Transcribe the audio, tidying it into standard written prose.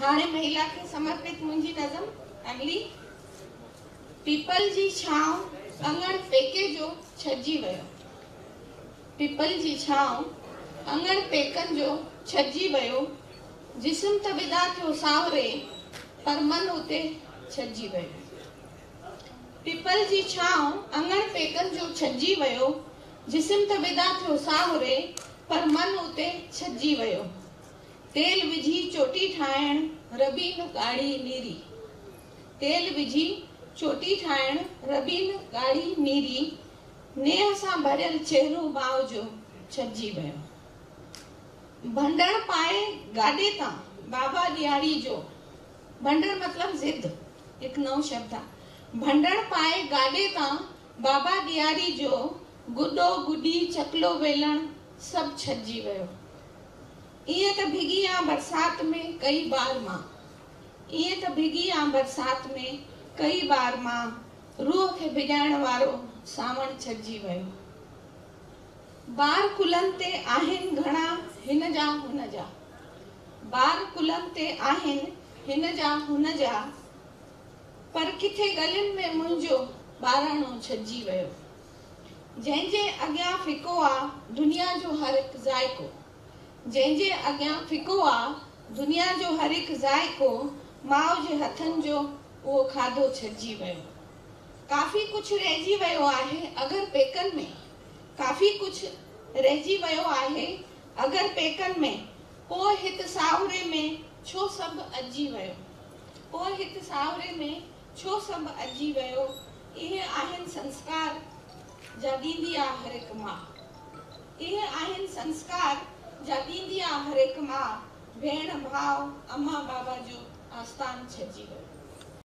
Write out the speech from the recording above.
हाणे महिला के समर्पित मुंहिंजी नज़म अगली। पीपल जी छांव अंगण पेके जो छजी वयो। पीपल जी छांव अंगण पेकन जो छजी वयो। जिस्म त विदा थियो सावरे पर मन उते छजी वयो। पीपल जी छांव अंगण पेकन जो छजी वयो। जिस्म त विदा थियो सावरे पर मन उते छजी वयो। तेल विझी चोटी ठाहिण रबीन गाड़ी नीरी। तेल विझी चोटी ठाहिण रबीन गाड़ी नीरी। नेह सां भरियल चेहरो माउ जो छजी वयो। भंडण पाए गाॾे तां बाबा ॾियारी जो। भंडण मतलब जिद, एक नओं शब्द आहे। भंडण पाए गाॾे तां बाबा ॾियारी जो। गुॾो गुॾी चकलो वेलण सभु छजी वयो। इएं त भिगी आ बरसात में कई बार मां। इएं त भिगी आ बरसात में कई बार मां। रूह खे भिॼाइण वारो सावण छजी वयो। बार कुलनि ते आहिनि घणा हिन जा हुन जा। बार कुलनि ते आहिनि हिन जा हुन जा। पर किथे गलियुनि में मुंहिंजो ॿाराणो छजी वयो। जंहिंजे अॻियां फिको आ दुनिया जो हर हिकु ज़ाइको। जंहिंजे अॻियां फिको आ दुनिया जो हर हिकु ज़ाइको। माउ जे हथनि जो उहो खाधो छजी वयो। काफ़ी कुछ रहिजी वयो आहे अगर पेकन में। काफ़ी कुछ रहिजी वयो आहे अगर पेकन में। पोइ हित सावरे में छो सभु अजी वयो। पोइ हित सावरे में छो सभु अजी वयो। इहे आहिनि संस्कार जा ॾींदी आ हर हिकु माउ। इहे आहिनि संस्कार जा ॾींदी आ हर हिकु माउ। भेण भाउ अम्मा बाबा जो आस्थान छजी वयो।